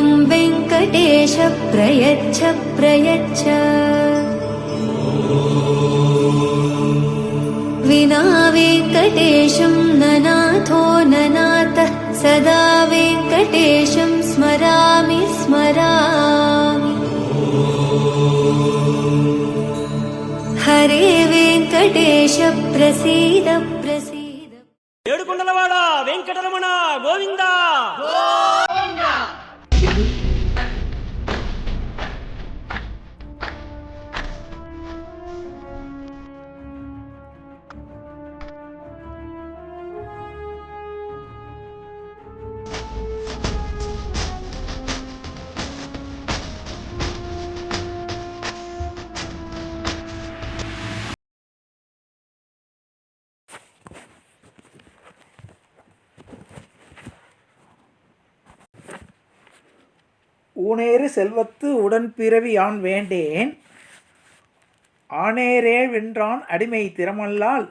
शरणं वेङ्कटेश प्रयच्छ प्रयच्छ विना वेङ्कटेशं ननाथो ननाथः सदा वेङ्कटेशं स्मरामि स्मरामि हरे वेङ्कटेश प्रसीद प्रसीद ఏడుకొండలవాడ వెంకటరమణ గోవిందా ஊனேறு செல்வத்து உடன்பிறவி யான் வேண்டேன் ஆனேரே வென்றான் அடிமை திறமல்லால்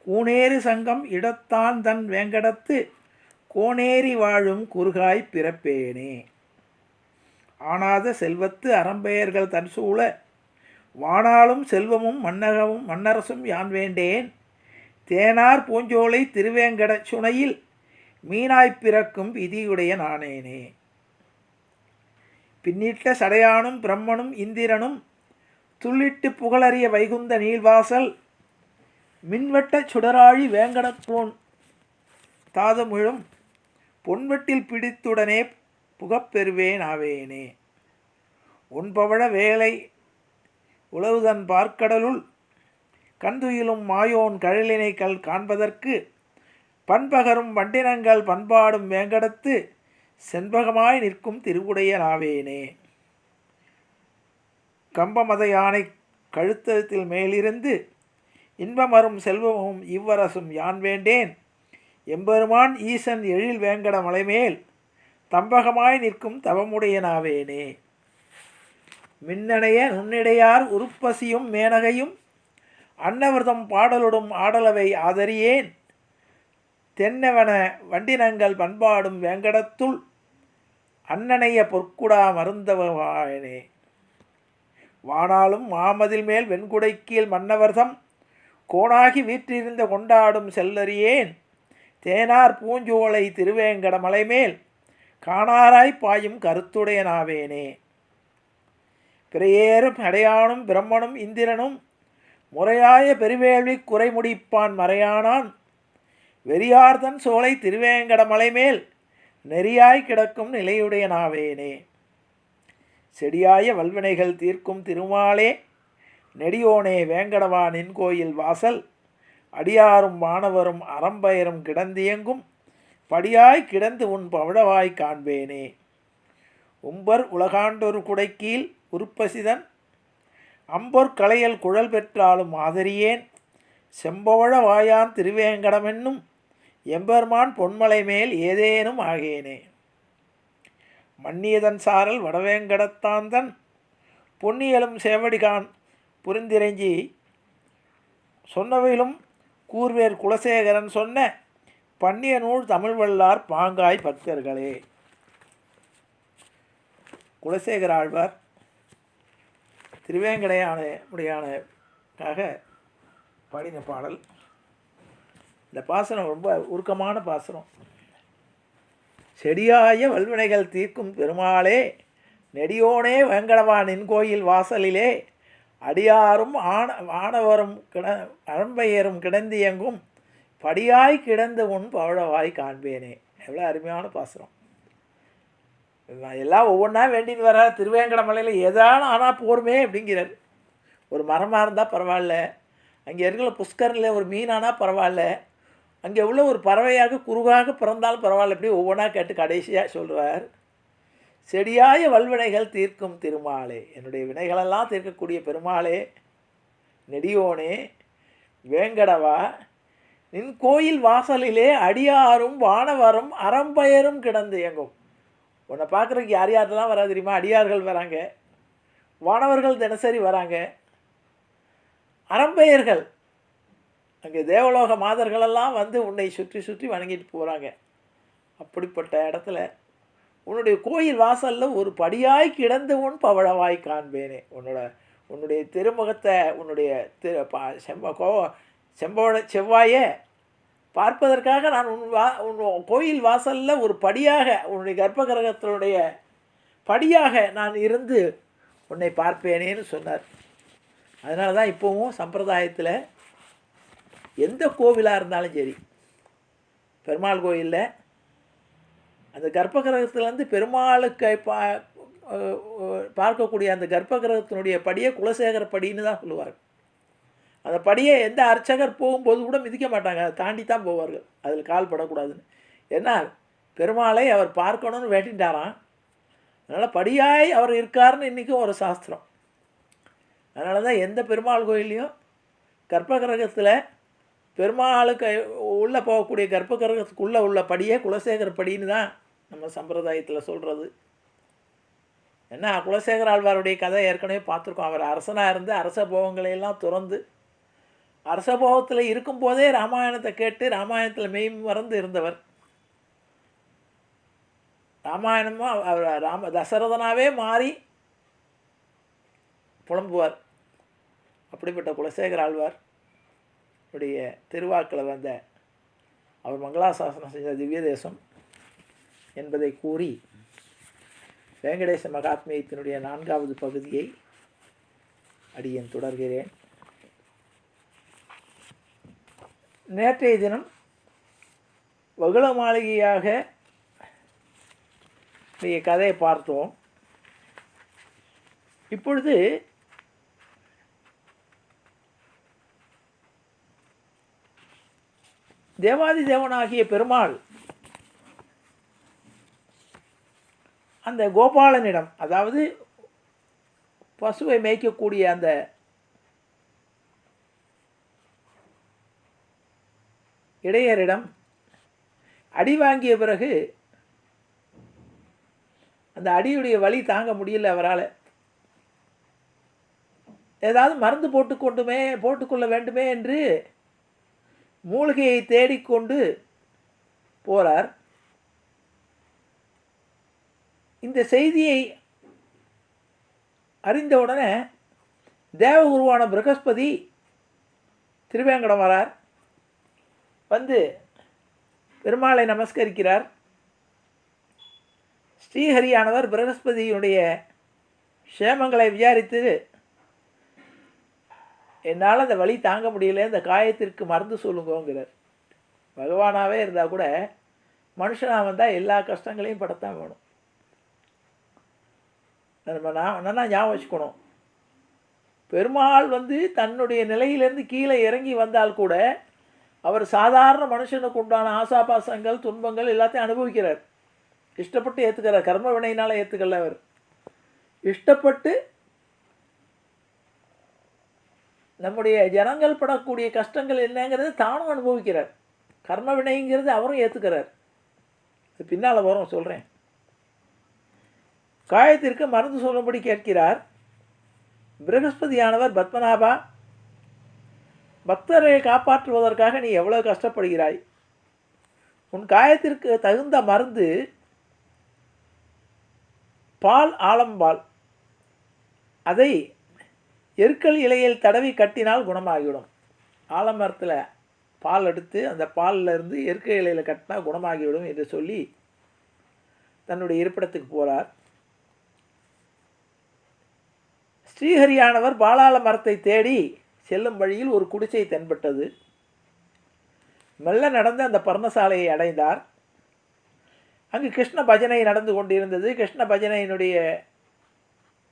கூனேறு சங்கம் இடத்தான் தன் வேங்கடத்து கோனேறி வாழும் குறுகாய் பிறப்பேனே. ஆனாத செல்வத்து அறம்பெயர்கள் தன் சூழ வானாலும் செல்வமும் மன்னகமும் மன்னரசும் யான் வேண்டேன் தேனார் பூஞ்சோலை திருவேங்கடச் சுனையில் மீனாய்ப் பிறக்கும் விதியுடைய நானேனே. பின்னிட்ட சடையானும் பிரம்மனும் இந்திரனும் துள்ளிட்டு புகழறிய வைகுந்த நீள்வாசல் மின்வட்ட சுடராழி வேங்கடப்போன் தாதமுழும் பொன்வெட்டில் பிடித்துடனே புகப்பெறுவேன் ஆவேனே. உன்பவழ வேலை உழவுதன் பார்க்கடலுள் கந்துயிலும் மாயோன் கழலினை கல் காண்பதற்கு பண்பகரும் வண்டினங்கள் பண்பாடும் வேங்கடத்து செண்பகமாய் நிற்கும் திருவுடைய நாவேனே. கம்பமத யானை கழுத்தத்தில் மேலிருந்து இன்பமரும் செல்வமும் இவ்வரசும் யான் வேண்டேன் எம்பெருமான் ஈசன் எழில் வேங்கட மலைமேல் தம்பகமாய் நிற்கும் தவமுடைய நாவேனே. மின்னணைய நுண்ணிடையார் உருப்பசியும் மேனகையும் அன்னவிரதம் பாடலுடும் ஆடலவை ஆதரியேன் தென்னவன வண்டினங்கள் பண்பாடும் வேங்கடத்துள் அன்னனைய பொற்குடா மருந்தவாயனே. வானாலும் மாமதில் மேல் வெண்குடை கீழ் மன்னவர்தம் கோணாகி வீற்றிருந்த கொண்டாடும் செல்லறியேன் தேனார் பூஞ்சோலை திருவேங்கட மலைமேல் காணாராய் பாயும் கருத்துடைய நாவேனே. பிறையேறும் அடையானும் பிரம்மனும் இந்திரனும் முறையாய பெருவேள்வி குறைமுடிப்பான் மறையானான் வெறியார்தன் சோலை திருவேங்கட மலைமேல் நெறியாய் கிடக்கும் நிலையுடைய நாவேனே. செடியாய வல்வினைகள் தீர்க்கும் திருமாலே நெடியோனே வேங்கடவா நின் கோயில் வாசல் அடியாரும் வானவரும் அறம்பயரும் கிடந்தியங்கும் படியாய் கிடந்து உன் பவழவாய் காண்பேனே. உம்பர் உலகாண்டொரு குடைக்கீழ் உருப்பசிதன் அம்பொற் களையல் குழல் பெற்றாலும் ஆதரியேன் செம்பவழ வாயான் திருவேங்கடமென்னும் எம்பெருமான் பொன்மலை மேல் ஏதேனும் ஆகேனே. மன்னியதன் சாரல் வடவேங்கடத்தாந்தன் பொன்னியலும் சேவடிகான் புரிந்திரஞ்சி சொன்னவையிலும் கூர்வேர் குலசேகரன் சொன்ன பன்னிய நூல் தமிழ் வல்லார் பாங்காய் பக்தர்களே. குலசேகர ஆழ்வார் திருவேங்கடையானுடையானுக்காக பாடின பாடல். இந்த பாசனம் ரொம்ப உருக்கமான பாசனம். செடியாய வல்வினைகள் தீர்க்கும் பெருமாளே நெடியோனே வேங்கடவா நின் கோயில் வாசலிலே அடியாரும் ஆனவரும் அறம்பெயரும் கிடந்தியங்கும் படியாய் கிடந்து உன் பவழவாய் காண்பேனே. எவ்வளோ அருமையான பாசனம். எல்லாம் ஒவ்வொன்றா வேண்டின்னு வர திருவேங்கடமலையில் ஏதானும் ஆனால் போருமே அப்படிங்கிறார். ஒரு மரமாக இருந்தால் பரவாயில்ல, அங்கே இருக்கிற புஷ்கரில் ஒரு மீனானால் பரவாயில்ல, அங்கே உள்ள ஒரு பறவையாக குறுகாக பிறந்தாலும் பரவாயில்ல, இப்படி ஒவ்வொன்றா கேட்டு கடைசியாக சொல்கிறார். செடியாய வல்வினைகள் தீர்க்கும் திருமாலே, என்னுடைய வினைகளெல்லாம் தீர்க்கக்கூடிய பெருமாளே நெடியோனே வேங்கடவா நின் கோயில் வாசலிலே அடியாரும் வானவரும் அறம்பெயரும் கிடந்து இயங்கும். உன்னை பார்க்குறதுக்கு யார் யாரெல்லாம் வராது தெரியுமா? அடியார்கள் வராங்க, வானவர்கள் தினசரி வராங்க, அறம்பெயர்கள் அங்கே தேவலோக மாதர்களெல்லாம் வந்து உன்னை சுற்றி சுற்றி வணங்கிட்டு போகிறாங்க. அப்படிப்பட்ட இடத்துல உன்னுடைய கோயில் வாசலில் ஒரு படியாய் கிடந்து உன் பவழவாய் காண்பேனே. உன்னுடைய திருமுகத்தை, உன்னுடைய செவ்வாயை பார்ப்பதற்காக நான் உன் கோயில் வாசலில் ஒரு படியாக, உன்னுடைய கர்ப்ப கிரகத்தினுடைய படியாக நான் இருந்து உன்னை பார்ப்பேனேன்னு சொன்னார். அதனால தான் இப்போவும் சம்பிரதாயத்தில் எந்த கோவிலாக இருந்தாலும் சரி, பெருமாள் கோயிலில் அந்த கர்ப்ப கிரகத்துலேருந்து பெருமாளுக்கு பார்க்கக்கூடிய அந்த கர்ப்ப கிரகத்தினுடைய படியை குலசேகர படின்னு தான் சொல்லுவார்கள். அந்த படியை எந்த அர்ச்சகர் போகும்போது கூட மிதிக்க மாட்டாங்க, அதை தாண்டி தான் போவார்கள், அதில் கால் படக்கூடாதுன்னு. ஏன்னா பெருமாளை அவர் பார்க்கணும்னு வேண்டிட்டாராம். அதனால் படியாய் அவர் இருக்காருன்னு இன்றைக்கும் ஒரு சாஸ்திரம். அதனால தான் எந்த பெருமாள் கோயிலையும் கர்ப்ப கிரகத்தில் பெருமாளுக்கு உள்ளே போகக்கூடிய கர்ப்ப கிரகத்துக்குள்ளே உள்ள படியே குலசேகர படின்னு தான் நம்ம சம்பிரதாயத்தில் சொல்கிறது. ஏன்னா குலசேகர ஆழ்வாருடைய கதை ஏற்கனவே பார்த்துருக்கோம். அவர் அரசனாக இருந்து அரச போகங்களையெல்லாம் துறந்து அரச போகத்தில் இருக்கும்போதே ராமாயணத்தை கேட்டு ராமாயணத்தில் மெய் மறந்து இருந்தவர். ராமாயணமும் அவர் தசரதனாகவே மாறி புலம்புவார். அப்படிப்பட்ட குலசேகர ஆழ்வார் உடைய திருவாக்கில் வந்த அவர் மங்களாசாசனம் செஞ்ச திவ்ய தேசம் என்பதை கூறி வேங்கடேச மகாத்மியத்தினுடைய 4வது பகுதியை அடியேன் தொடர்கிறேன். நேற்றைய தினம் வகுள மாளிகையாக கதையை பார்த்தோம். இப்பொழுது தேவாதி தேவனாகிய பெருமாள் அந்த கோபாலனிடம், அதாவது பசுவை மேய்க்கக்கூடிய அந்த இடையரிடம் அடி வாங்கிய பிறகு அந்த அடியுடைய வலி தாங்க முடியல அவரால். ஏதாவது மருந்து போட்டுக்கொள்ள வேண்டுமே என்று மூலிகையை தேடிக்கொண்டு போகிறார். இந்த செய்தியை அறிந்தவுடனே தேவகுருவான பிரகஸ்பதி திருவேங்கடம் வரார். வந்து பெருமாளை நமஸ்கரிக்கிறார். ஸ்ரீஹரியானவர் பிரகஸ்பதியினுடைய க்ஷேமங்களை விசாரித்து, என்னால் அந்த வலி தாங்க முடியல, இந்த காயத்திற்கு மருந்து சொல்லுங்கோங்கிறார். பகவானாகவே இருந்தால் கூட மனுஷனாக வந்தால் எல்லா கஷ்டங்களையும் படத்தான் வேணும். நம்ம ஞாபகம் வச்சுக்கணும். பெருமாள் வந்து தன்னுடைய நிலையிலேருந்து கீழே இறங்கி வந்தால் கூட அவர் சாதாரண மனுஷனுக்கு உண்டான ஆசாபாசங்கள் துன்பங்கள் எல்லாத்தையும் அனுபவிக்கிறார். இஷ்டப்பட்டு ஏற்றுக்கிறார். கர்ம வினையினால் ஏற்றுக்கல. அவர் இஷ்டப்பட்டு நம்முடைய ஜனங்கள் படக்கூடிய கஷ்டங்கள் என்னங்கிறது தானும் அனுபவிக்கிறார். கர்ம வினைங்கிறது அவரும் ஏற்றுக்கிறார். அது பின்னால் வரும், சொல்கிறேன். காயத்திற்கு மருந்து சொல்லும்படி கேட்கிறார். பிரகஸ்பதியானவர், பத்மநாபா, பக்தரை காப்பாற்றுவதற்காக நீ எவ்வளோ கஷ்டப்படுகிறாய். உன் காயத்திற்கு தகுந்த மருந்து பால், ஆலம்பால். அதை எருக்கல் இலையில் தடவி கட்டினால் குணமாகிவிடும். ஆலமரத்தில் பால் எடுத்து அந்த பாலில் இருந்து எருக்கல் இலையில் கட்டினா குணமாகிவிடும் என்று சொல்லி தன்னுடைய இருப்பிடத்துக்கு போகிறார். ஸ்ரீஹரியானவர் பாலால மரத்தை தேடி செல்லும் வழியில் ஒரு குடிசை தென்பட்டது. மெல்ல நடந்து அந்த பர்ணசாலையை அடைந்தார். அங்கு கிருஷ்ண பஜனை நடந்து கொண்டிருந்தது. கிருஷ்ண பஜனையினுடைய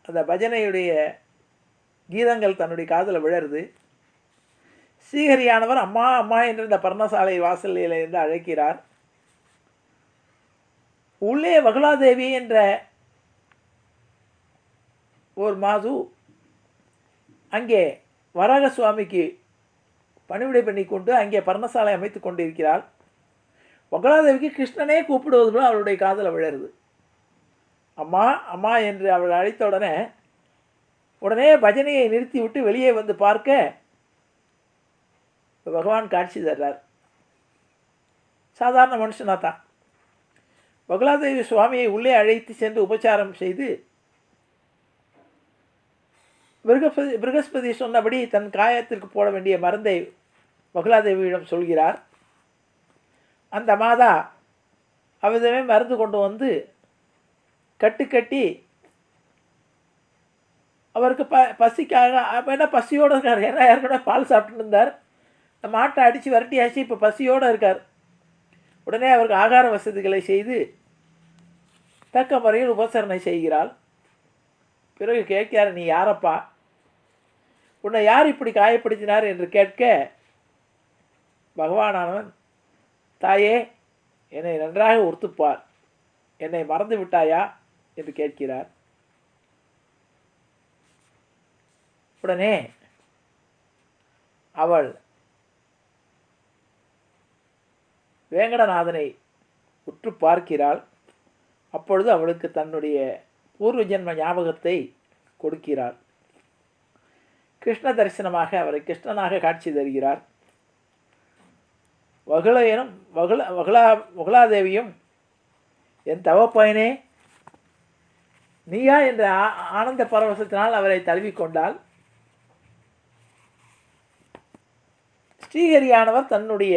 அந்த பஜனையுடைய கீதங்கள் தன்னுடைய காதில் விழருது. ஸ்ரீஹரியானவர் அம்மா அம்மா என்று இந்த பர்ணசாலை வாசலில் இருந்து அழைக்கிறார். உள்ளே வகுலாதேவி என்ற ஒரு மாது அங்கே வராக சுவாமிக்கு பணிவிடை பண்ணி கொண்டு அங்கே பர்ணசாலை அமைத்து கொண்டிருக்கிறாள். வகுலாதேவிக்கு கிருஷ்ணனே கூப்பிடுவது போல அவளுடைய காதில் விழருது. அம்மா அம்மா என்று அவள் அழைத்த உடனே பஜனையை நிறுத்திவிட்டு வெளியே வந்து பார்க்க பகவான் காட்சி தர்றார். சாதாரண மனுஷனாக தான். பகுலாதேவி சுவாமியை உள்ளே அழைத்து சென்று உபச்சாரம் செய்து பிருகஸ்பதி சொன்னபடி தன் காயத்திற்கு போட வேண்டிய மருந்தை பகுலாதேவியிடம் சொல்கிறார். அந்த மாதா அவ்விதமே மருந்து கொண்டு வந்து கட்டி அவருக்கு பசிக்காக என்ன பசியோடு இருக்கார். ஏன்னா ஏற்கனவே பால் சாப்பிட்டு இருந்தார். இந்த மாட்டை அடித்து விரட்டியாச்சு, இப்போ பசியோடு இருக்கார். உடனே அவருக்கு ஆகார வசதிகளை செய்து தக்க முறையில் உபசரணை செய்கிறாள். பிறகு கேட்கிறார், நீ யாரப்பா, உன்னை யார் இப்படி காயப்படுத்தினார் என்று கேட்க, பகவானானவன், தாயே என்னை நன்றாக ஒத்துப்பார், என்னை மறந்து விட்டாயா என்று கேட்கிறார். உடனே அவள் வேங்கடநாதனை உற்று பார்க்கிறாள். அப்பொழுது அவளுக்கு தன்னுடைய பூர்வ ஜென்ம ஞாபகத்தை கொடுக்கிறார். கிருஷ்ண தரிசனமாக அவரை கிருஷ்ணனாக காட்சி தருகிறார். வகுலாதேவியும், என் தவப்பயனே நீயா என்ற ஆனந்த பரவசத்தினால் அவரை தழுவிக்கொண்டாள். ஸ்ரீஹரியானவர் தன்னுடைய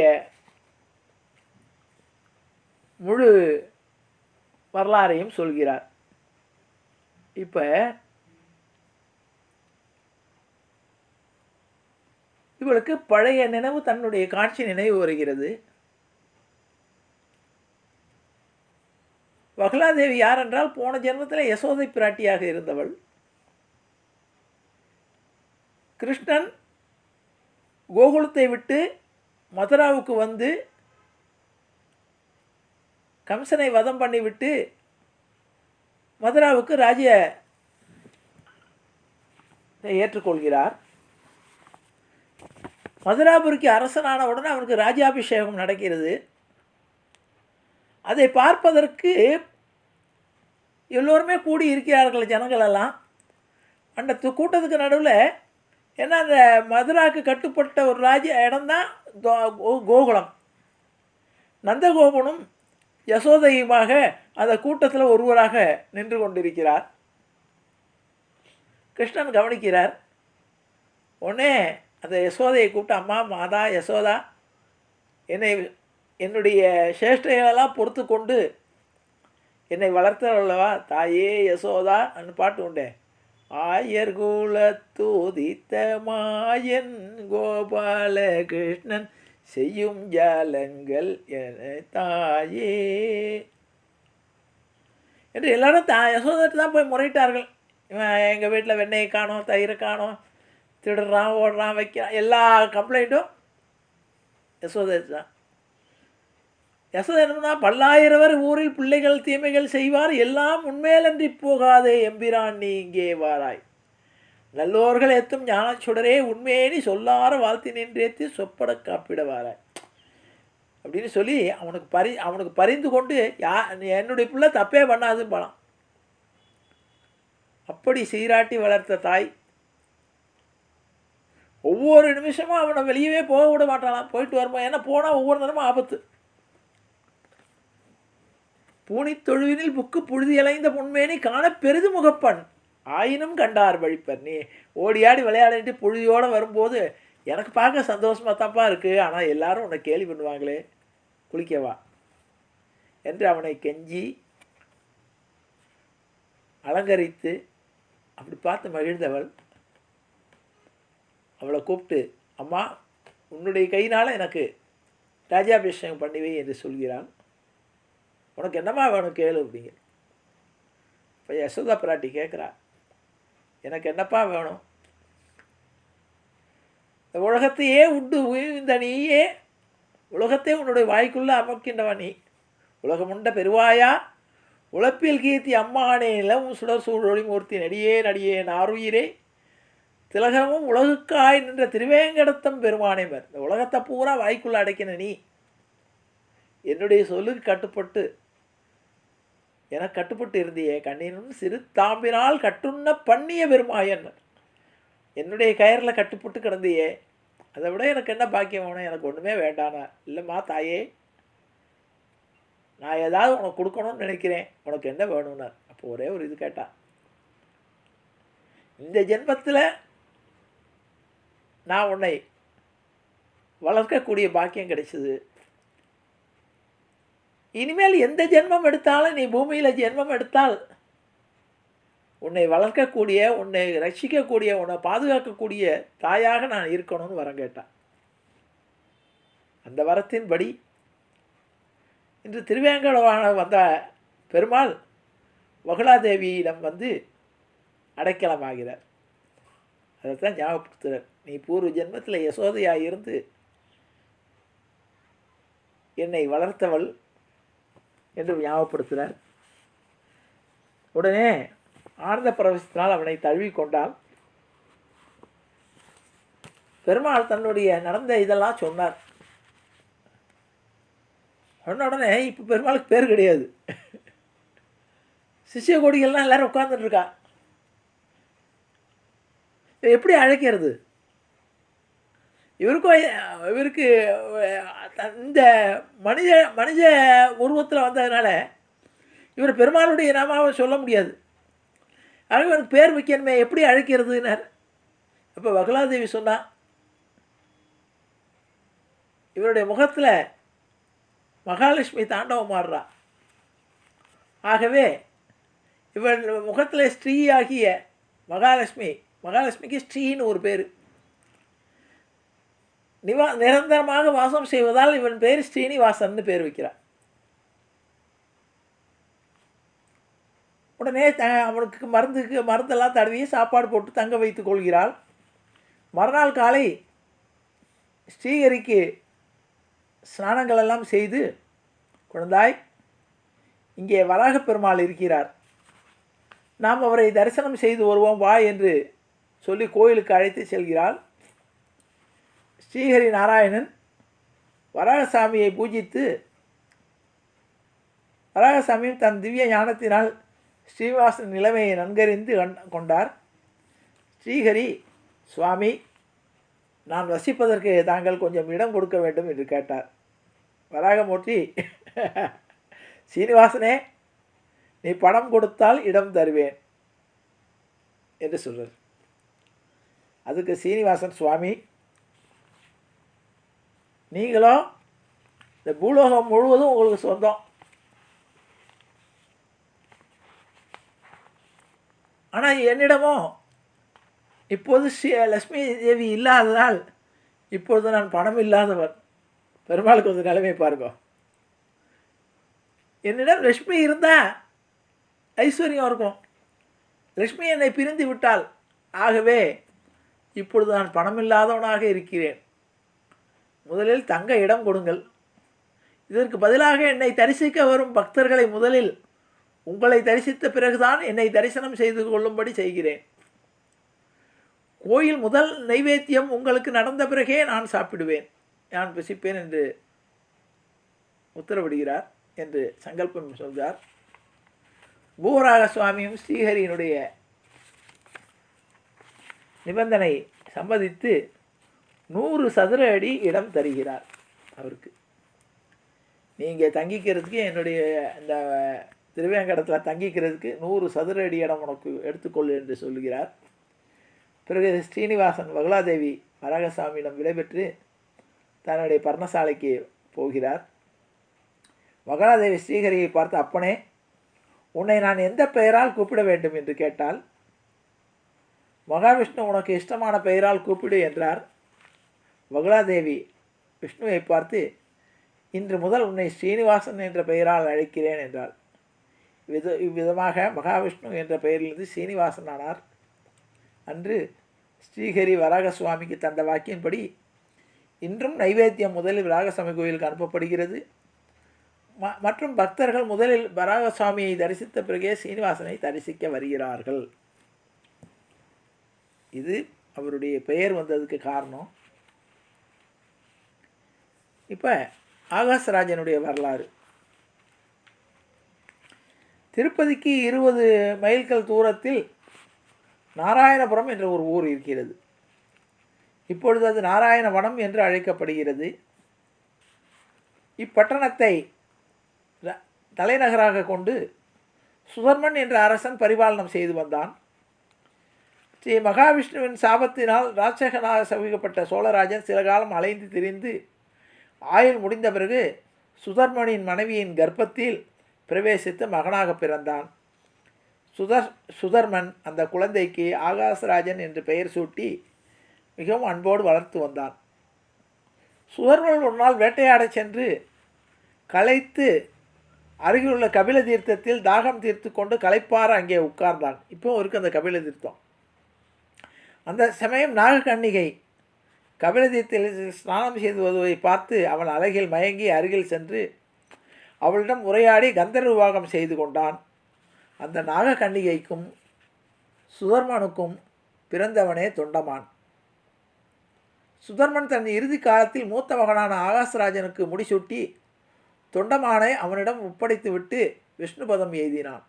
முழு வரலாறையும் சொல்கிறார். இப்போ இவளுக்கு பழைய நினைவு, தன்னுடைய காட்சி நினைவு வருகிறது. வகுலாதேவி யார் என்றால், போன ஜென்மத்தில் யசோதை பிராட்டியாக இருந்தவள். கிருஷ்ணன் கோகுலத்தை விட்டு மதுராவுக்கு வந்து கம்சனை வதம் பண்ணிவிட்டு மதுராவுக்கு ராஜ்ய ஏற்றுக்கொள்கிறார். மதுராபுரிக்கு அரசனான உடனே அவனுக்கு ராஜாபிஷேகம் நடக்கிறது. அதை பார்ப்பதற்கு எல்லோருமே கூடி இருக்கிறார்கள் ஜனங்களெல்லாம். அந்த கூட்டத்துக்கு நடுவில், ஏன்னா அந்த மதுராவுக்கு கட்டுப்பட்ட ஒரு இடம்தான் கோகுலம். நந்தகோபனும் யசோதையுமாக அந்த கூட்டத்தில் ஒருவராக நின்று கொண்டிருக்கிறார். கிருஷ்ணன் கவனிக்கிறார். உடனே அந்த யசோதையை கூப்பிட்டு, அம்மா மாதா யசோதா, என்னுடைய சேஷ்டைகளெல்லாம் பொறுத்து கொண்டு என்னை வளர்த்தவல்லவா தாயே யசோதா அன்னு பாட்டு உண்டே. ஆயர்குலத்தூதித்த மாயன் கோபால கிருஷ்ணன் செய்யும் ஜாலங்கள் என தாயே என்று எல்லாரும் யசோதத்தை தான் போய் முறையிட்டார்கள். எங்கள் வீட்டில் வெண்ணெயை காணோம், தயிரை காணோம், திருடுறான், ஓடுறான், வைக்கிறான், எல்லா கம்ப்ளைண்ட்டும் யசோதை தான். யசோதை என்னன்னா, பல்லாயிரவர் ஊரில் பிள்ளைகள் தீமைகள் செய்வார், எல்லாம் உண்மையிலன்றி போகாதே எம்பிரான் நீ இங்கே வாராய், நல்லோர்கள் எத்தும் ஞான சுடரே உண்மையேனி சொல்லார வாழ்த்தி நின்றேத்தி சொப்பட காப்பிட வாராய் அப்படின்னு சொல்லி அவனுக்கு பரிந்து கொண்டு, என்னுடைய பிள்ளை தப்பே பண்ணாதுன்னு போலாம். அப்படி சீராட்டி வளர்த்த தாய் ஒவ்வொரு நிமிஷமும் அவனை வெளியவே போக விட மாட்டானாம். போயிட்டு வரும்போது, ஏன்னா போனால் ஒவ்வொரு நேரமும் ஆபத்து. பூனித்தொழுவினில் புக்கு புழுதி அலைந்த பொன்மேனி காண பெரிது முகப்பன் ஆயினும் கண்டார் வழிப்பர். நீ ஓடியாடி விளையாடிட்டு புழுதியோடு வரும்போது எனக்கு பார்க்க சந்தோஷமாக தான்ப்பா இருக்குது, ஆனால் எல்லாரும் உன்னை கேலி பண்ணுவாங்களே, குளிக்கவா என்று அவனை கெஞ்சி அலங்கரித்து அப்படி பார்த்து மகிழ்ந்தவள் அவளை கூப்பிட்டு, அம்மா உன்னுடைய கையினால் எனக்கு ராஜாபிஷேகம் பண்ணிவை என்று சொல்கிறாள். உனக்கு என்னம்மா வேணும் கேளு அப்படிங்க. இப்போ யசோதா பிராட்டி கேட்குறா, எனக்கு என்னப்பா வேணும்? இந்த உலகத்தையே உண்டு இந்த நீயே, உலகத்தையே உன்னுடைய வாய்க்குள்ளே அமைக்கின்றவா நீ, உலகமுண்ட பெருவாயா உழப்பில் கீர்த்தி அம்மானே நிலவும் சுடர் சூழொளி மூர்த்தி நடியே நடியே நாருயிரே திலகமும் உலகுக்காய் நின்ற திருவேங்கடத்தம் பெருமானே மர். இந்த உலகத்தை பூரா வாய்க்குள்ளே அடைக்கின நீ என்னுடைய சொல்லுக்கு கட்டுப்பட்டு எனக்கு கட்டுப்பட்டு இருந்தியே, கண்ணினும் சிறு தாம்பினால் கட்டுண்ண பண்ணிய பெருமாயன், என்னுடைய கயரில் கட்டுப்பட்டு கிடந்தியே, அதை விட எனக்கு என்ன பாக்கியம் வேணும்? எனக்கு ஒன்றுமே வேண்டானா? இல்லைம்மா தாயே, நான் ஏதாவது உனக்கு கொடுக்கணும்னு நினைக்கிறேன், உனக்கு என்ன வேணும்னார். அப்போ ஒரே ஒரு இது கேட்டான், இந்த ஜென்மத்தில் நான் உன்னை வளர்க்கக்கூடிய பாக்கியம் கிடைச்சிது, இனிமேல் எந்த ஜென்மம் எடுத்தாலும், நீ பூமியில் ஜென்மம் எடுத்தால் உன்னை வளர்க்கக்கூடிய, உன்னை ரட்சிக்கக்கூடிய, உன்னை பாதுகாக்கக்கூடிய தாயாக நான் இருக்கணும்னு வரம் கேட்டான். அந்த வரத்தின்படி இன்று திருவேங்கடவான வந்த பெருமாள் வகுலாதேவியிடம் வந்து அடைக்கலமாகிறார். அதைத்தான் ஞாபகப்படுத்துகிறார். நீ பூர்வ ஜென்மத்தில் யசோதையாக இருந்து என்னை வளர்த்தவள் என்று ஞாபகப்படுத்துகிறார். உடனே ஆனந்த பிரவேசத்தினால் அவனை தழுவிக்கொண்டால் பெருமாள் தன்னுடைய நடந்த இதெல்லாம் சொன்னார். சொன்ன உடனே இப்போ பெருமாளுக்கு பேர் கிடையாது. சிஷ்ய கோடிகள்லாம் எல்லோரும் உட்கார்ந்துட்டுருக்கா. எப்படி அழைக்கிறது? இவருக்கு இந்த மனித உருவத்தில் வந்ததுனால இவர் பெருமாளுடைய நாமாவை சொல்ல முடியாது. ஆக இவனுக்கு பேர் வைக்கணுமே, எப்படி அழைக்கிறதுனார். அப்போ வகுலாதேவி சொன்னா, இவருடைய முகத்தில் மகாலட்சுமி தாண்டவம் ஆடுறா. ஆகவே இவன் முகத்தில் ஸ்ரீயாகிய மகாலட்சுமிக்கு ஸ்ரீன்னு ஒரு பேர். நிரந்தரமாக வாசம் செய்வதால் இவன் பேர் ஸ்ரீனிவாசன் பேர் வைக்கிறான். உடனே அவனுக்கு மருந்தெல்லாம் தடவி சாப்பாடு போட்டு தங்க வைத்துக் கொள்கிறாள். மறுநாள் காலை ஸ்ரீஹரிக்கு ஸ்நானங்கள் எல்லாம் செய்து, குழந்தாய், இங்கே வராக பெருமாள் இருக்கிறார், நாம் அவரை தரிசனம் செய்து வருவோம் வா என்று சொல்லி கோயிலுக்கு அழைத்து செல்கிறாள். ஸ்ரீஹரி நாராயணன் வராகசாமியை பூஜித்து, வராகசாமியும் தன் திவ்ய ஞானத்தினால் ஸ்ரீனிவாசன் நிலைமையை நன்கறிந்து கொண்டார். ஸ்ரீஹரி, சுவாமி, நான் வசிப்பதற்கு தாங்கள் கொஞ்சம் இடம் கொடுக்க வேண்டும் என்று கேட்டார். வராகமூர்த்தி, சீனிவாசனே, நீ பணம் கொடுத்தால் இடம் தருவேன் என்று சொல்கிறார். அதுக்கு சீனிவாசன், சுவாமி, நீங்களோ இந்த பூலோகம் முழுவதும் உங்களுக்கு சொந்தம், ஆனால் என்னிடமோ இப்போது லக்ஷ்மி தேவி இல்லாததால் இப்பொழுது நான் பணம் இல்லாதவர். பெருமாளுக்கு ஒரு நிலைமை பாருங்க. என்னிடம் லக்ஷ்மி இருந்தால் ஐஸ்வர்யம் இருக்கும், லக்ஷ்மி என்னை பிரிந்து விட்டாள். ஆகவே இப்பொழுது நான் பணம் இல்லாதவனாக இருக்கிறேன். முதலில் தங்க இடம் கொடுங்கள். இதற்கு பதிலாக என்னை தரிசிக்க வரும் பக்தர்களை முதலில் உங்களை தரிசித்த பிறகுதான் என்னை தரிசனம் செய்து கொள்ளும்படி செய்கிறேன். கோயில் முதல் நைவேத்தியம் உங்களுக்கு நடந்த பிறகே நான் சாப்பிடுவேன், நான் புசிப்பேன் என்று உத்தரவிடுகிறார் என்று சங்கல்பம் சொல்கிறார். பூவராக சுவாமியும் ஸ்ரீஹரியினுடைய நிபந்தனை சம்மதித்து 100 சதுர அடி இடம் தருகிறார் அவருக்கு. நீங்கள் தங்கிக்கிறதுக்கு, என்னுடைய இந்த திருவேங்கடத்தில் தங்கிக்கிறதுக்கு 100 சதுர அடி இடம் உனக்கு எடுத்துக்கொள் என்று சொல்கிறார். பிறகு ஸ்ரீனிவாசன் வகுலாதேவி வராகசாமியிடம் விடைபெற்று தன்னுடைய பர்ணசாலைக்கு போகிறார். வகுலாதேவி ஸ்ரீஹரியை பார்த்து, அப்பனே, உன்னை நான் எந்த பெயரால் கூப்பிட வேண்டும் என்று கேட்டால், மகாவிஷ்ணு உனக்கு இஷ்டமான பெயரால் கூப்பிடு என்றார். வகுலாதேவி விஷ்ணுவை பார்த்து, இன்று முதல் உன்னை ஸ்ரீனிவாசன் என்ற பெயரால் அழைக்கிறேன் என்றாள். இவ்விதமாக மகாவிஷ்ணு என்ற பெயரிலிருந்து ஸ்ரீனிவாசன் ஆனார். அன்று ஸ்ரீஹரி வராகசுவாமிக்கு தந்த வாக்கின்படி இன்றும் நைவேத்தியம் முதலில் வராகசாமி கோயிலுக்கு அனுப்பப்படுகிறது. மற்றும் பக்தர்கள் முதலில் வராகசுவாமியை தரிசித்த பிறகே ஸ்ரீனிவாசனை தரிசிக்க வருகிறார்கள். இது அவருடைய பெயர் வந்ததுக்கு காரணம். இப்போ ஆகாசராஜனுடைய வரலாறு. திருப்பதிக்கு 20 மைல்கள் தூரத்தில் நாராயணபுரம் என்ற ஒரு ஊர் இருக்கிறது. இப்பொழுது அது நாராயணவனம் என்று அழைக்கப்படுகிறது. இப்பட்டணத்தை தலைநகராக கொண்டு சுதர்மன் என்ற அரசன் பரிபாலனம் செய்து வந்தான். ஸ்ரீ மகாவிஷ்ணுவின் சாபத்தினால் ராட்சகனாக சவிக்கப்பட்ட சோழராஜன் சில காலம் அலைந்து திரிந்து ஆயுள் முடிந்த பிறகு சுதர்மனின் மனைவியின் கர்ப்பத்தில் பிரவேசித்து மகனாக பிறந்தான். சுதர்மன் அந்த குழந்தைக்கு ஆகாசராஜன் என்று பெயர் சூட்டி மிகவும் அன்போடு வளர்த்து வந்தான். சுதர்மன் ஒரு நாள் வேட்டையாடச் சென்று களைத்து அருகிலுள்ள கபில தீர்த்தத்தில் தாகம் தீர்த்து கொண்டு களைப்பார அங்கே உட்கார்ந்தான். இப்போ இருக்கு அந்த கபில தீர்த்தம். அந்த சமயம் நாகக்கன்னிகை கபில தீர்த்தத்தில் ஸ்நானம் செய்து வருவதை பார்த்து அவன் அழகில் மயங்கி அருகில் சென்று அவளிடம் உரையாடி கந்தர்வ விவாகம் செய்து கொண்டான். அந்த நாகக்கன்னிகைக்கும் சுதர்மனுக்கும் பிறந்தவனே தொண்டமான். சுதர்மன் தன் இறுதி காலத்தில் மூத்த மகனான ஆகாசராஜனுக்கு முடிசூட்டி தொண்டமானை அவனிடம் ஒப்படைத்துவிட்டு விஷ்ணுபதம் எய்தினான்.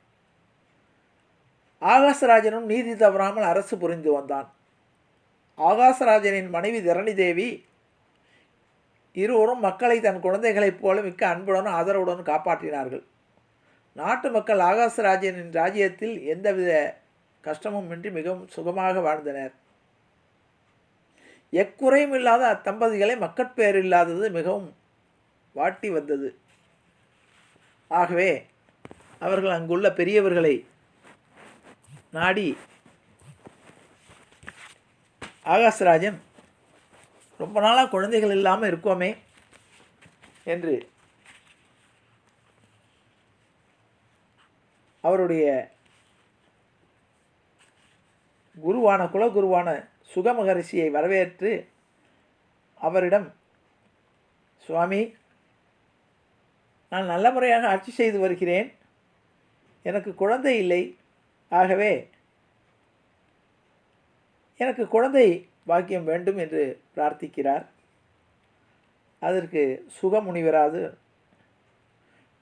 ஆகாசராஜனும் நீதி தவறாமல் அரசு புரிந்து வந்தான். ஆகாசராஜனின் மனைவி தரணி தேவி இருவரும் மக்களை தன் குழந்தைகளைப் போல மிக்க அன்புடனும் ஆதரவுடன் காப்பாற்றினார்கள். நாட்டு மக்கள் ஆகாசராஜனின் ராஜ்யத்தில் எந்தவித கஷ்டமும் இன்றி மிகவும் சுகமாக வாழ்ந்தனர். எக்குறையும் இல்லாத அத்தம்பதிகளை மக்கட்பேறு இல்லாதது மிகவும் வாட்டி வந்தது. ஆகவே அவர்கள் அங்குள்ள பெரியவர்களை நாடி ஆகாசராஜன் ரொம்ப நாளாக குழந்தைகள் இல்லாமல் இருக்கோமே என்று அவருடைய குலகுருவான சுகமகரிஷியை வரவேற்று அவரிடம், சுவாமி, நான் நல்ல முறையாக ஆட்சி செய்து வருகிறேன், எனக்கு குழந்தை இல்லை, ஆகவே எனக்கு குழந்தை பாக்கியம் வேண்டும் என்று பிரார்த்திக்கிறார். அதற்கு சுகமுனிவராது,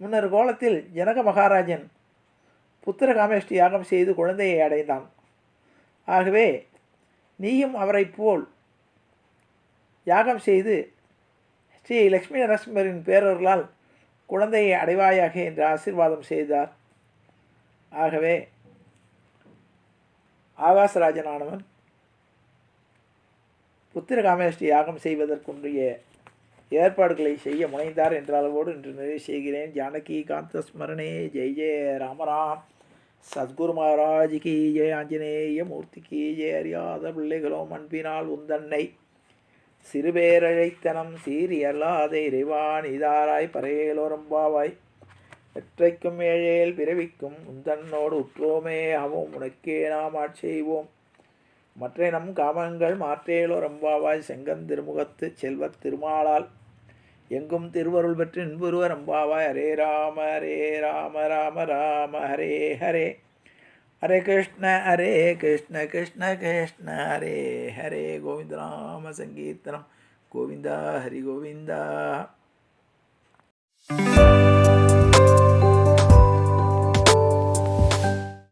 முன்னர் கோலத்தில் ஜனக மகாராஜன் புத்திர காமேஷ்டி யாகம் செய்து குழந்தையை அடைந்தான். ஆகவே நீயும் அவரை போல் யாகம் செய்து ஸ்ரீ லக்ஷ்மி நரசிம்மரின் பேரர்களால் குழந்தையை அடைவாயாக என்று ஆசீர்வாதம் செய்தார். ஆகவே ஆகாசராஜனானவன் புத்திர காமேஷ்டி யாகம் செய்வதற்குரிய ஏற்பாடுகளை செய்ய முனைந்தார் என்ற அளவோடு இன்று நிறைவு செய்கிறேன். ஜானகி காந்த ஸ்மரணே. ஜெய் ஜெய ராமராம். சத்குரு மகாராஜ் கி ஜெய. ஆஞ்சநேய மூர்த்தி கி ஜெய. அறியாத பிள்ளைகளோ அன்பினால் உந்தன்னை சிறுபேரழைத்தனம் சீரியல்லாத இறைவான் இதாராய் பறையலோரம்பாவாய் எற்றைக்கும் ஏழேல் பிறவிக்கும் உந்தன்னோடு உற்றோமே ஆவோம் உனக்கே நாம் ஆட்செய்வோம் மற்ற நம் காமங்கள் மாற்றேலோ ரம்பாவாய் செங்கன் திருமுகத்து செல்வத் திருமாலால் எங்கும் திருவருள் பெற்று இன்புருவ ரம்பாவாய். ஹரே ராம ராம ராம ஹரே ஹரே ஹரே கிருஷ்ண கிருஷ்ண கிருஷ்ண ஹரே ஹரே. கோவிந்த நாம சங்கீர்த்தனம். கோவிந்தா ஹரி கோவிந்தா.